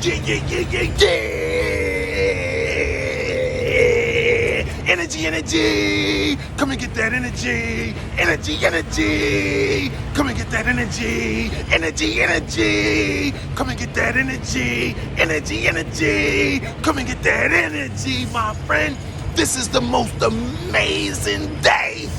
Yeah, yeah, yeah, yeah, yeah. Energy, energy. Come and get that energy. Energy, energy. Come and get that energy. Energy, energy. Come and get that energy. Energy, energy. Come and get that energy, my friend. This is the most amazing day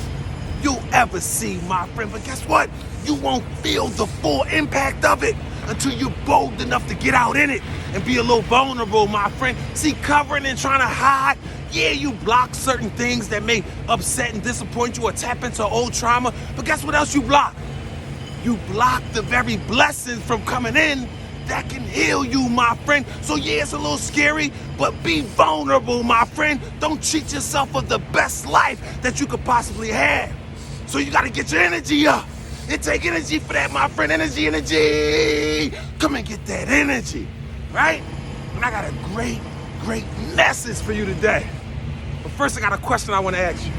you'll ever see, my friend. But guess what? You won't feel the full impact of it until you're bold enough to get out in it and be a little vulnerable, my friend. See, covering and trying to hide, yeah, you block certain things that may upset and disappoint you or tap into old trauma. But guess what else you block? You block the very blessings from coming in that can heal you, my friend. So yeah, it's a little scary, but be vulnerable, my friend. Don't cheat yourself of the best life that you could possibly have. So you gotta get your energy up. It take energy for that, my friend. Energy, energy. Come and get that energy, right? And I got a great, great message for you today. But first, I got a question I want to ask you.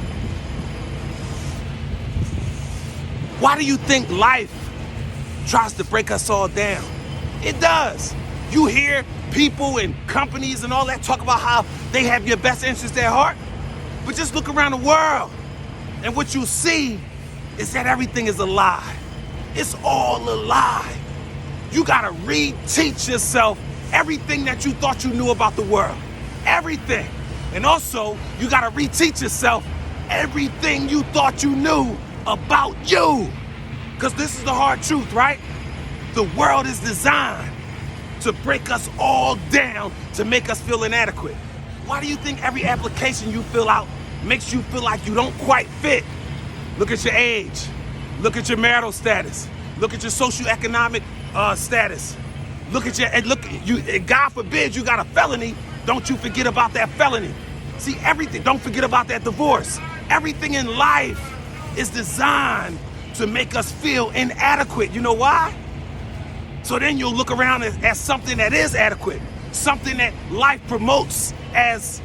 Why do you think life tries to break us all down? It does. You hear people and companies and all that talk about how they have your best interest at heart. But just look around the world, and what you see is that everything is a lie. It's all a lie. You gotta reteach yourself everything that you thought you knew about the world. Everything. And also, you gotta reteach yourself everything you thought you knew about you. Because this is the hard truth, right? The world is designed to break us all down to make us feel inadequate. Why do you think every application you fill out makes you feel like you don't quite fit? Look at your age. Look at your marital status. Look at your socioeconomic status. Look at God forbid you got a felony, don't you forget about that felony. See, everything, don't forget about that divorce. Everything in life is designed to make us feel inadequate. You know why? So then you'll look around at something that is adequate, something that life promotes as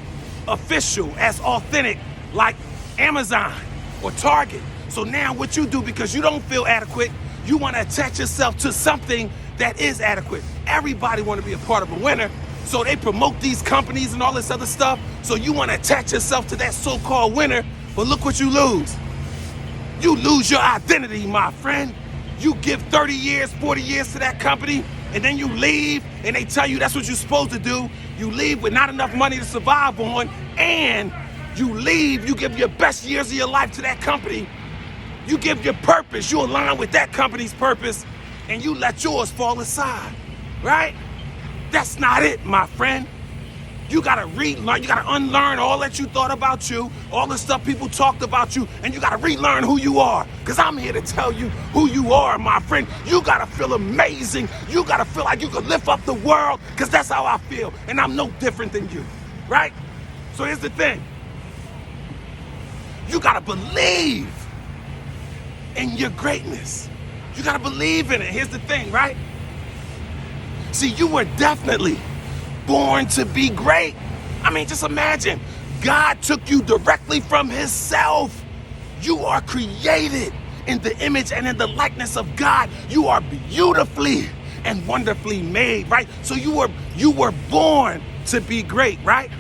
official, as authentic, like Amazon or Target. So now what you do, because you don't feel adequate, you want to attach yourself to something that is adequate. Everybody want to be a part of a winner, so they promote these companies and all this other stuff. So you want to attach yourself to that so-called winner, but look what you lose. You lose your identity, my friend. You give 30 years, 40 years to that company, and then you leave, and they tell you that's what you're supposed to do. You leave with not enough money to survive on, and you leave, you give your best years of your life to that company. You give your purpose, you align with that company's purpose, and you let yours fall aside, right? That's not it, my friend. You gotta relearn, you gotta unlearn all that you thought about you, all the stuff people talked about you, and you gotta relearn who you are. Because I'm here to tell you who you are, my friend. You gotta feel amazing. You gotta feel like you can lift up the world, because that's how I feel, and I'm no different than you, right? So here's the thing. You gotta believe in your greatness. You gotta believe in it. Here's the thing, right? See, you were definitely born to be great. I mean, just imagine, God took you directly from himself. You are created in the image and in the likeness of God. You are beautifully and wonderfully made, right? So you were born to be great, right?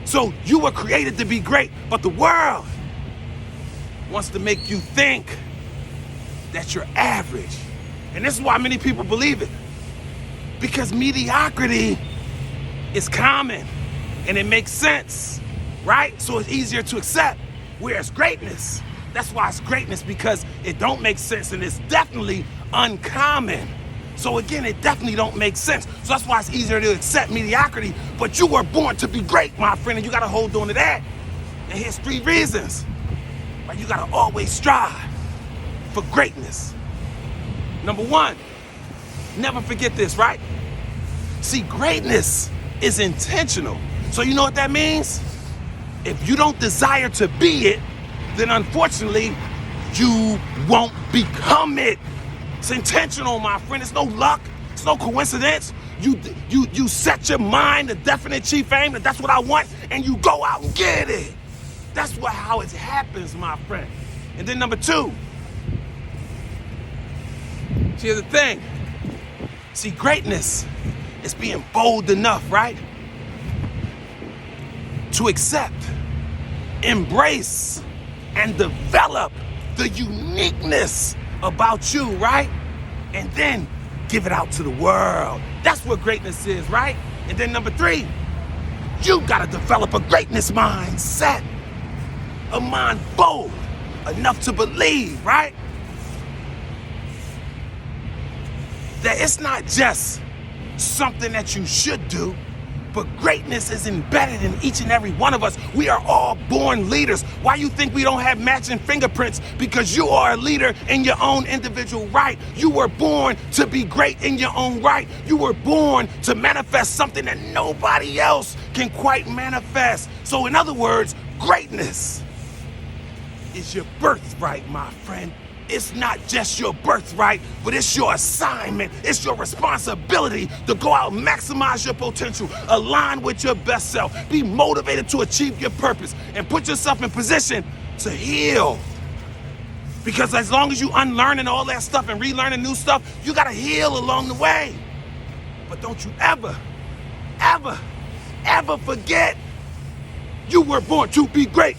So you were created to be great, but the world wants to make you think that you're average. And this is why many people believe it. Because mediocrity is common and it makes sense, right? So it's easier to accept. Whereas greatness, that's why it's greatness, because it don't make sense and it's definitely uncommon. So again, it definitely don't make sense. So that's why it's easier to accept mediocrity. But you were born to be great, my friend, and you gotta hold on to that. And here's 3 reasons why you gotta always strive for greatness. Number 1, never forget this, right? See, greatness is intentional. So you know what that means? If you don't desire to be it, then unfortunately, you won't become it. It's intentional, my friend. It's no luck. It's no coincidence. You set your mind to definite chief aim, that that's what I want, and you go out and get it. That's how it happens, my friend. And then number 2, here's the thing. See, greatness It's being bold enough, right? To accept, embrace, and develop the uniqueness about you, right? And then give it out to the world. That's what greatness is, right? And then number 3, you gotta develop a greatness mindset. A mind bold enough to believe, right? That it's not just something that you should do, but greatness is embedded in each and every one of us. We are all born leaders. Why you think we don't have matching fingerprints? Because you are a leader in your own individual right. You were born to be great in your own right. You were born to manifest something that nobody else can quite manifest. So in other words, greatness is your birthright, my friend. It's not just your birthright, but it's your assignment. It's your responsibility to go out and maximize your potential, align with your best self, be motivated to achieve your purpose, and put yourself in position to heal. Because as long as you unlearning all that stuff and relearning new stuff, you gotta heal along the way. But don't you ever, ever, ever forget you were born to be great.